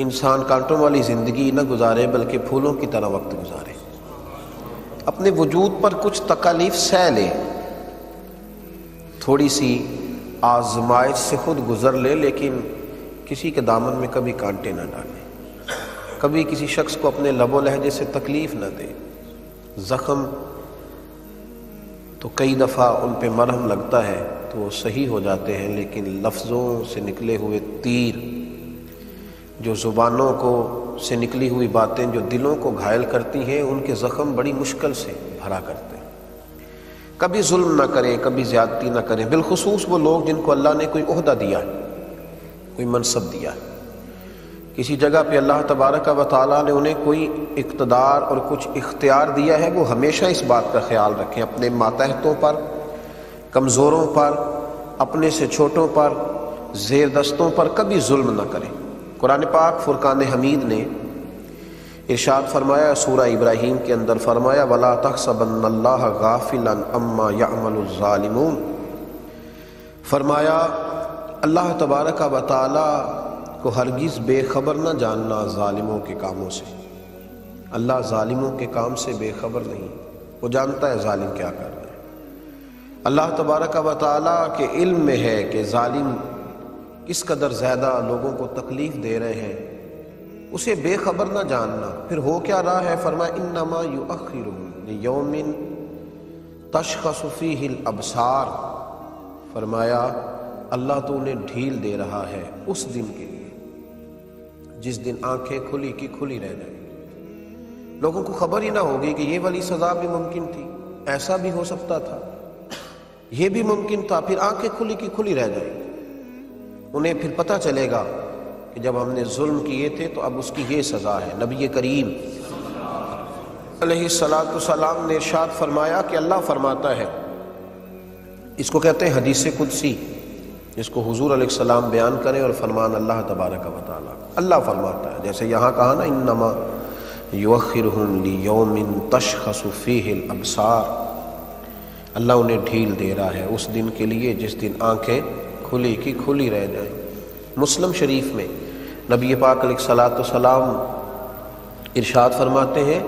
انسان کانٹوں والی زندگی نہ گزارے بلکہ پھولوں کی طرح وقت گزارے، اپنے وجود پر کچھ تکالیف سہ لے، تھوڑی سی آزمائش سے خود گزر لے، لیکن کسی کے دامن میں کبھی کانٹے نہ ڈالے، کبھی کسی شخص کو اپنے لب و لہجے سے تکلیف نہ دے۔ زخم تو کئی دفعہ ان پہ مرہم لگتا ہے تو وہ صحیح ہو جاتے ہیں، لیکن لفظوں سے نکلے ہوئے تیر، جو زبانوں کو سے نکلی ہوئی باتیں جو دلوں کو گھائل کرتی ہیں، ان کے زخم بڑی مشکل سے بھرا کرتے ہیں۔ کبھی ظلم نہ کریں، کبھی زیادتی نہ کریں، بالخصوص وہ لوگ جن کو اللہ نے کوئی عہدہ دیا ہے، کوئی منصب دیا ہے، کسی جگہ پہ اللہ تبارک و تعالیٰ نے انہیں کوئی اقتدار اور کچھ اختیار دیا ہے، وہ ہمیشہ اس بات کا خیال رکھیں، اپنے ماتحتوں پر، کمزوروں پر، اپنے سے چھوٹوں پر، زیر دستوں پر کبھی ظلم نہ کریں۔ قرآن پاک فرقان حمید نے ارشاد فرمایا، سورہ ابراہیم کے اندر فرمایا، وَلَا تَحْسَبَنَّ اللَّهَ غَافِلًا عَمَّا يَعْمَلُ الظَّالِمُونَ، فرمایا اللہ تبارک و تعالی کو ہرگز بے خبر نہ جاننا ظالموں کے کاموں سے۔ اللہ ظالموں کے کام سے بے خبر نہیں، وہ جانتا ہے ظالم کیا کر رہے ہیں۔ اللہ تبارک و تعالی کے علم میں ہے کہ ظالم کس قدر زیادہ لوگوں کو تکلیف دے رہے ہیں، اسے بے خبر نہ جاننا۔ پھر ہو کیا رہا ہے؟ فرمایا انما یؤخرهم لیوم تشخص فیہ الابصار، فرمایا اللہ تو انہیں ڈھیل دے رہا ہے اس دن کے لیے جس دن آنکھیں کھلی کی کھلی رہ جائیں گی، لوگوں کو خبر ہی نہ ہوگی کہ یہ والی سزا بھی ممکن تھی، ایسا بھی ہو سکتا تھا، یہ بھی ممکن تھا، پھر آنکھیں کھلی کی کھلی رہ جائیں گی۔ انہیں پھر پتہ چلے گا کہ جب ہم نے ظلم کیے تھے تو اب اس کی یہ سزا ہے۔ نبی کریم علیہ السلام نے ارشاد فرمایا کہ اللہ فرماتا ہے، اس کو کہتے ہیں حدیث قدسی، جس کو حضور علیہ السلام بیان کریں اور فرمان اللہ تبارک و تعالی۔ اللہ فرماتا ہے، جیسے یہاں کہا نا انما یؤخرهم لیوم تشخص فیہ الابصار، اللہ انہیں ڈھیل دے رہا ہے اس دن کے لیے جس دن آنکھیں کھلی کی کھلی رہ جائیں۔ مسلم شریف میں نبی پاک علیہ السلام ارشاد فرماتے ہیں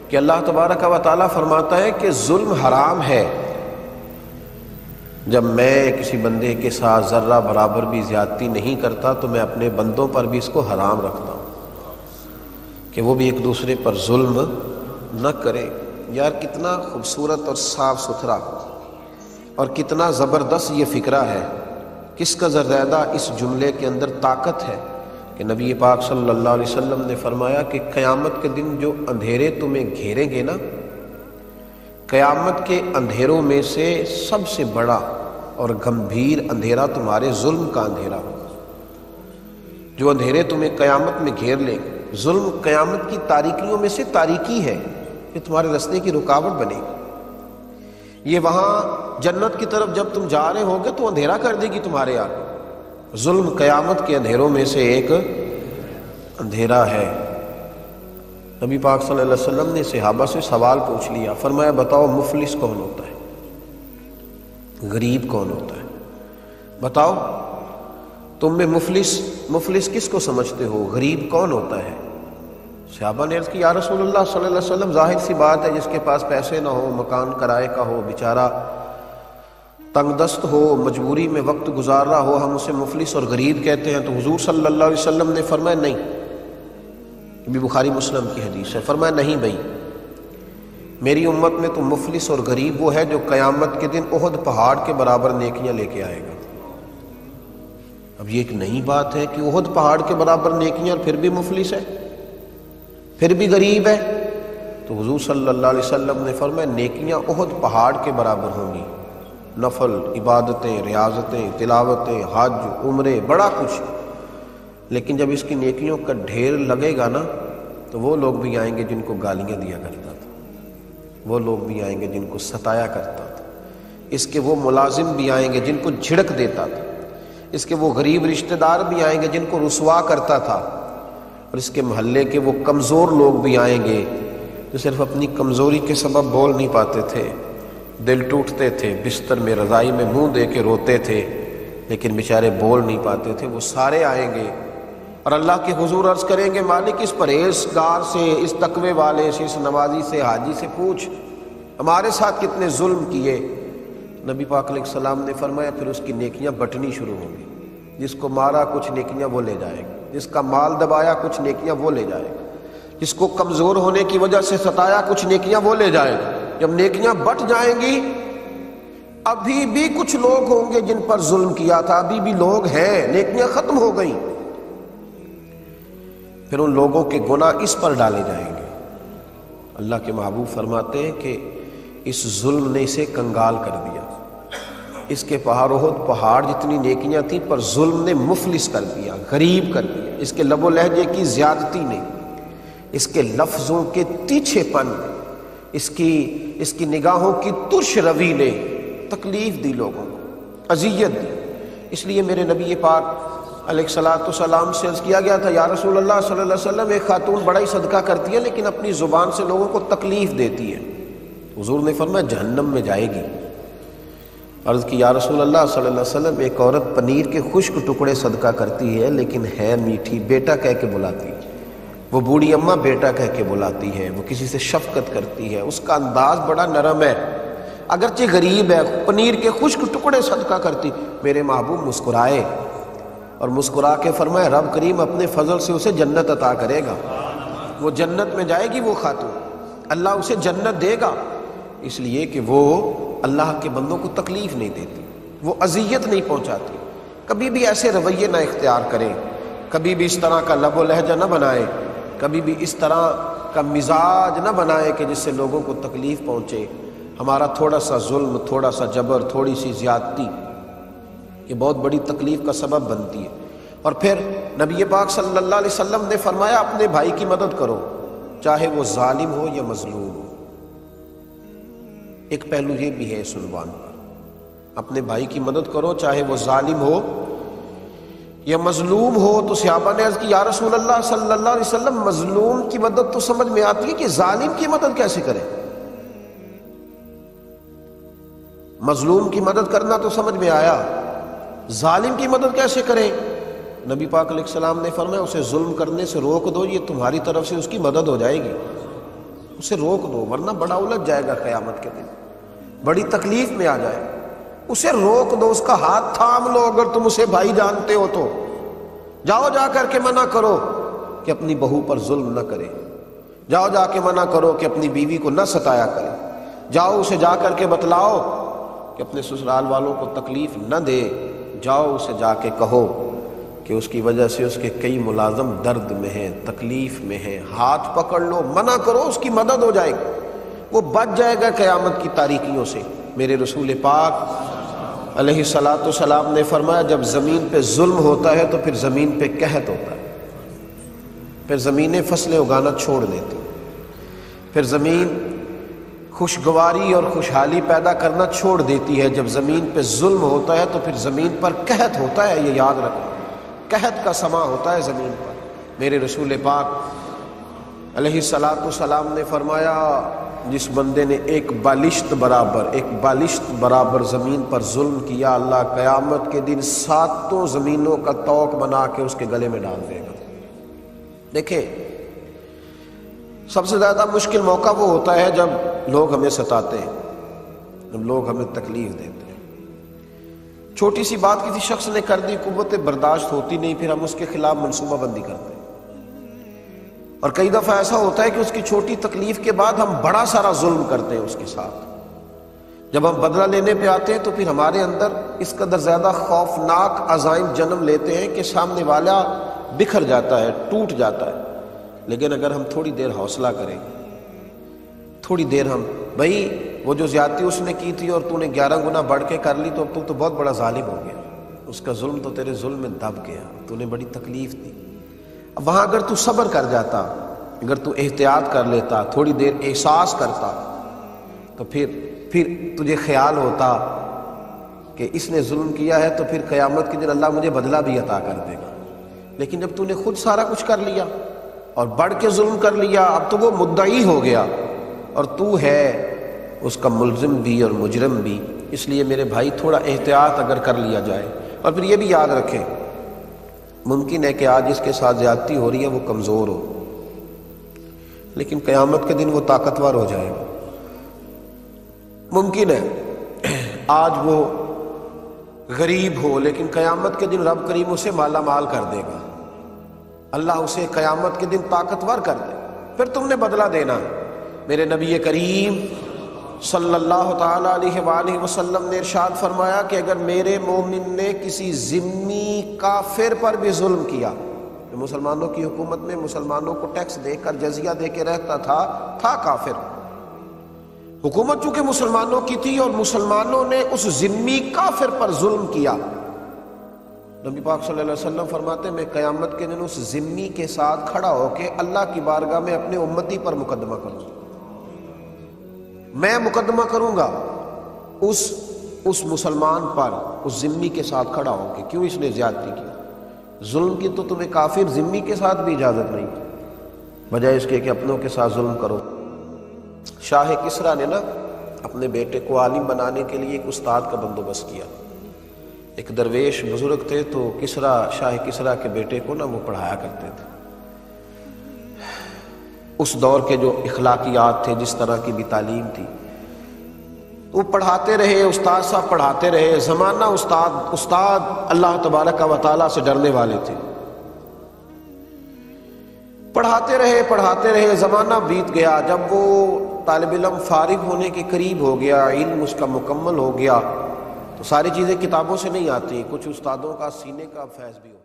کہ اللہ تبارک و تعالی فرماتا ہے کہ ظلم حرام ہے، جب میں کسی بندے کے ساتھ ذرہ برابر بھی زیادتی نہیں کرتا تو میں اپنے بندوں پر بھی اس کو حرام رکھتا ہوں کہ وہ بھی ایک دوسرے پر ظلم نہ کرے۔ یار کتنا خوبصورت اور صاف ستھرا اور کتنا زبردست یہ فکرہ ہے، کس کا زیادہ اس جملے کے اندر طاقت ہے کہ نبی پاک صلی اللہ علیہ وسلم نے فرمایا کہ قیامت کے دن جو اندھیرے تمہیں گھیریں گے نا، قیامت کے اندھیروں میں سے سب سے بڑا اور گمبھیر اندھیرا تمہارے ظلم کا اندھیرا ہوگا۔ جو اندھیرے تمہیں قیامت میں گھیر لیں گے، ظلم قیامت کی تاریکیوں میں سے تاریکی ہے کہ تمہارے راستے کی رکاوٹ بنے گی۔ یہ وہاں جنت کی طرف جب تم جا رہے ہوگے تو اندھیرا کر دے گی تمہارے آگے۔ ظلم قیامت کے اندھیروں میں سے ایک اندھیرا ہے۔ نبی پاک صلی اللہ علیہ وسلم نے صحابہ سے سوال پوچھ لیا، فرمایا بتاؤ مفلس کون ہوتا ہے، غریب کون ہوتا ہے؟ بتاؤ تم میں مفلس کس کو سمجھتے ہو، غریب کون ہوتا ہے؟ صحابہ نے عرض کی یا رسول اللہ صلی اللہ علیہ وسلم ظاہر سی بات ہے، جس کے پاس پیسے نہ ہو، مکان کرائے کا ہو، بیچارہ تنگ دست ہو، مجبوری میں وقت گزار رہا ہو، ہم اسے مفلس اور غریب کہتے ہیں۔ تو حضور صلی اللہ علیہ وسلم نے فرمایا نہیں، یہ بھی بخاری مسلم کی حدیث ہے، فرمایا نہیں بھائی، میری امت میں تو مفلس اور غریب وہ ہے جو قیامت کے دن احد پہاڑ کے برابر نیکیاں لے کے آئے گا۔ اب یہ ایک نئی بات ہے کہ احد پہاڑ کے برابر نیکیاں اور پھر بھی مفلس ہے، پھر بھی غریب ہے۔ تو حضور صلی اللہ علیہ وسلم نے فرمایا نیکیاں احد پہاڑ کے برابر ہوں گی، نفل، عبادتیں، ریاضتیں، تلاوتیں، حج، عمرے، بڑا کچھ، لیکن جب اس کی نیکیوں کا ڈھیر لگے گا نا تو وہ لوگ بھی آئیں گے جن کو گالیاں دیا کرتا تھا، وہ لوگ بھی آئیں گے جن کو ستایا کرتا تھا، اس کے وہ ملازم بھی آئیں گے جن کو جھڑک دیتا تھا، اس کے وہ غریب رشتہ دار بھی آئیں گے جن کو رسوا کرتا تھا، اور اس کے محلے کے وہ کمزور لوگ بھی آئیں گے جو صرف اپنی کمزوری کے سبب بول نہیں پاتے تھے، دل ٹوٹتے تھے، بستر میں رضائی میں منہ دے کے روتے تھے، لیکن بیچارے بول نہیں پاتے تھے۔ وہ سارے آئیں گے اور اللہ کے حضور عرض کریں گے مالک اس پرہیزگار سے، اس تقوی والے سے، اس نمازی سے، حاجی سے پوچھ ہمارے ساتھ کتنے ظلم کیے۔ نبی پاک علیہ السلام نے فرمایا پھر اس کی نیکیاں بٹنی شروع ہوں گی۔ جس کو مارا کچھ نیکیاں وہ لے جائے گا، جس کا مال دبایا کچھ نیکیاں وہ لے جائے گا، جس کو کمزور ہونے کی وجہ سے ستایا کچھ نیکیاں وہ لے جائے گا۔ جب نیکیاں بٹ جائیں گی، ابھی بھی کچھ لوگ ہوں گے جن پر ظلم کیا تھا، ابھی بھی لوگ ہیں، نیکیاں ختم ہو گئیں، پھر ان لوگوں کے گناہ اس پر ڈالے جائیں گے۔ اللہ کے محبوب فرماتے ہیں کہ اس ظلم نے اسے کنگال کر دیا، اس کے پہاڑ جتنی نیکیاں تھیں پر ظلم نے مفلس کر دیا، غریب کر دیا۔ اس کے لب و لہجے کی زیادتی نے، اس کے لفظوں کے تیچھے پن، اس کی نگاہوں کی ترش روی نے تکلیف دی، لوگوں کو اذیت دی۔ اس لیے میرے نبی پاک علیہ الصلوۃ والسلام سے عرض کیا گیا تھا یا رسول اللہ صلی اللہ علیہ وسلم ایک خاتون بڑا ہی صدقہ کرتی ہے لیکن اپنی زبان سے لوگوں کو تکلیف دیتی ہے۔ حضور نے فرمایا جہنم میں جائے گی۔ عرض کی یا رسول اللہ صلی اللہ علیہ وسلم ایک عورت پنیر کے خشک ٹکڑے صدقہ کرتی ہے لیکن ہے میٹھی، بیٹا کہہ کے بلاتی ہے، وہ بوڑھی اماں بیٹا کہہ کے بلاتی ہے، وہ کسی سے شفقت کرتی ہے، اس کا انداز بڑا نرم ہے، اگرچہ غریب ہے، پنیر کے خشک ٹکڑے صدقہ کرتی۔ میرے محبوب مسکرائے اور مسکرا کے فرمائے رب کریم اپنے فضل سے اسے جنت عطا کرے گا، وہ جنت میں جائے گی، وہ خاتون اللہ اسے جنت دے گا، اس لیے کہ وہ اللہ کے بندوں کو تکلیف نہیں دیتی، وہ اذیت نہیں پہنچاتی۔ کبھی بھی ایسے رویے نہ اختیار کریں، کبھی بھی اس طرح کا لب و لہجہ نہ بنائیں، کبھی بھی اس طرح کا مزاج نہ بنائیں کہ جس سے لوگوں کو تکلیف پہنچے۔ ہمارا تھوڑا سا ظلم، تھوڑا سا جبر، تھوڑی سی زیادتی یہ بہت بڑی تکلیف کا سبب بنتی ہے۔ اور پھر نبی پاک صلی اللہ علیہ وسلم نے فرمایا اپنے بھائی کی مدد کرو چاہے وہ ظالم ہو یا مظلوم ہو۔ ایک پہلو یہ بھی ہے اس عنوان پر، اپنے بھائی کی مدد کرو چاہے وہ ظالم ہو یا مظلوم ہو۔ تو صحابہ نے عرض کی یا رسول اللہ صلی اللہ علیہ وسلم مظلوم کی مدد تو سمجھ میں آتی ہے کہ ظالم کی مدد کیسے کریں؟ مظلوم کی مدد کرنا تو سمجھ میں آیا، ظالم کی مدد کیسے کریں؟ نبی پاک علیہ السلام نے فرمایا اسے ظلم کرنے سے روک دو، یہ تمہاری طرف سے اس کی مدد ہو جائے گی، اسے روک دو ورنہ بڑا الجھ جائے گا قیامت کے دن، بڑی تکلیف میں آ جائے، اسے روک دو، اس کا ہاتھ تھام لو۔ اگر تم اسے بھائی جانتے ہو تو جاؤ جا کر کے منع کرو کہ اپنی بہو پر ظلم نہ کرے، جاؤ جا کے منع کرو کہ اپنی بیوی کو نہ ستایا کرے، جاؤ اسے جا کر کے بتلاؤ کہ اپنے سسرال والوں کو تکلیف نہ دے، جاؤ اسے جا کے کہو کہ اس کی وجہ سے اس کے کئی ملازم درد میں ہیں، تکلیف میں ہیں، ہاتھ پکڑ لو، منع کرو، اس کی مدد ہو جائے گی، وہ بچ جائے گا قیامت کی تاریکیوں سے۔ میرے رسول پاک علیہ الصلوۃ والسلام نے فرمایا جب زمین پہ ظلم ہوتا ہے تو پھر زمین پہ قحط ہوتا ہے، پھر زمینیں فصلیں اگانا چھوڑ دیتی، پھر زمین خوشگواری اور خوشحالی پیدا کرنا چھوڑ دیتی ہے۔ جب زمین پہ ظلم ہوتا ہے تو پھر زمین پر قحط ہوتا ہے، یہ یاد رکھو، قحط کا سما ہوتا ہے زمین پر۔ میرے رسول پاک علیہ الصلوۃ والسلام نے فرمایا جس بندے نے ایک بالشت برابر زمین پر ظلم کیا، اللہ قیامت کے دن 7 زمینوں کا توق بنا کے اس کے گلے میں ڈال دے گا۔ دیکھیں سب سے زیادہ مشکل موقع وہ ہوتا ہے جب لوگ ہمیں ستاتے ہیں، جب لوگ ہمیں تکلیف دیتے ہیں، چھوٹی سی بات کسی شخص نے کر دی، قوت برداشت ہوتی نہیں، پھر ہم اس کے خلاف منصوبہ بندی کرتے ہیں، اور کئی دفعہ ایسا ہوتا ہے کہ اس کی چھوٹی تکلیف کے بعد ہم بڑا سارا ظلم کرتے ہیں اس کے ساتھ۔ جب ہم بدلہ لینے پہ آتے ہیں تو پھر ہمارے اندر اس قدر زیادہ خوفناک عزائم جنم لیتے ہیں کہ سامنے والا بکھر جاتا ہے، ٹوٹ جاتا ہے۔ لیکن اگر ہم تھوڑی دیر حوصلہ کریں، تھوڑی دیر ہم بھائی وہ جو زیادتی اس نے کی تھی اور تو نے 11 گنا بڑھ کے کر لی تو اب تو بہت بڑا ظالم ہو گیا، اس کا ظلم تو تیرے ظلم میں دب گیا، تو نے بڑی تکلیف دی۔ اب وہاں اگر تو صبر کر جاتا، اگر تو احتیاط کر لیتا، تھوڑی دیر احساس کرتا، تو پھر تجھے خیال ہوتا کہ اس نے ظلم کیا ہے تو پھر قیامت کے دن اللہ مجھے بدلہ بھی عطا کر دے گا۔ لیکن جب تو نے خود سارا کچھ کر لیا اور بڑھ کے ظلم کر لیا، اب تو وہ مدعی ہو گیا اور تو ہے اس کا ملزم بھی اور مجرم بھی۔ اس لیے میرے بھائی تھوڑا احتیاط اگر کر لیا جائے، اور پھر یہ بھی یاد رکھیں ممکن ہے کہ آج اس کے ساتھ زیادتی ہو رہی ہے وہ کمزور ہو، لیکن قیامت کے دن وہ طاقتور ہو جائے گا۔ ممکن ہے آج وہ غریب ہو، لیکن قیامت کے دن رب کریم اسے مالا مال کر دے گا، اللہ اسے قیامت کے دن طاقتور کر دے، پھر تم نے بدلہ دینا۔ میرے نبی کریم صلی اللہ تعالی علیہ وآلہ وسلم نے ارشاد فرمایا کہ اگر میرے مومن نے کسی ذمی کافر پر بھی ظلم کیا، مسلمانوں کی حکومت میں مسلمانوں کو ٹیکس دے کر جزیہ دے کے رہتا تھا کافر، حکومت چونکہ مسلمانوں کی تھی اور مسلمانوں نے اس ذمی کافر پر ظلم کیا، نبی پاک صلی اللہ علیہ وسلم فرماتے ہیں میں قیامت کے دن اس ذمی کے ساتھ کھڑا ہو کے اللہ کی بارگاہ میں اپنے امتی پر مقدمہ کروں گا، میں مقدمہ کروں گا اس مسلمان پر، اس ذمی کے ساتھ کھڑا ہو کے، کیوں اس نے زیادتی کی؟ ظلم کی تو تمہیں کافر ذمی کے ساتھ بھی اجازت نہیں، بجائے اس کے کہ اپنوں کے ساتھ ظلم کرو۔ شاہ کسریٰ نے نا اپنے بیٹے کو عالم بنانے کے لیے ایک استاد کا بندوبست کیا۔ ایک درویش بزرگ تھے تو شاہ کسریٰ کے بیٹے کو نا وہ پڑھایا کرتے تھے۔ اس دور کے جو اخلاقیات تھے، جس طرح کی بھی تعلیم تھی، وہ پڑھاتے رہے، استاد صاحب پڑھاتے رہے، زمانہ استاد اللہ تبارک و تعالیٰ سے ڈرنے والے تھے، پڑھاتے رہے، زمانہ بیت گیا۔ جب وہ طالب علم فارغ ہونے کے قریب ہو گیا، علم اس کا مکمل ہو گیا، تو ساری چیزیں کتابوں سے نہیں آتی، کچھ استادوں کا سینے کا فیض بھی ہو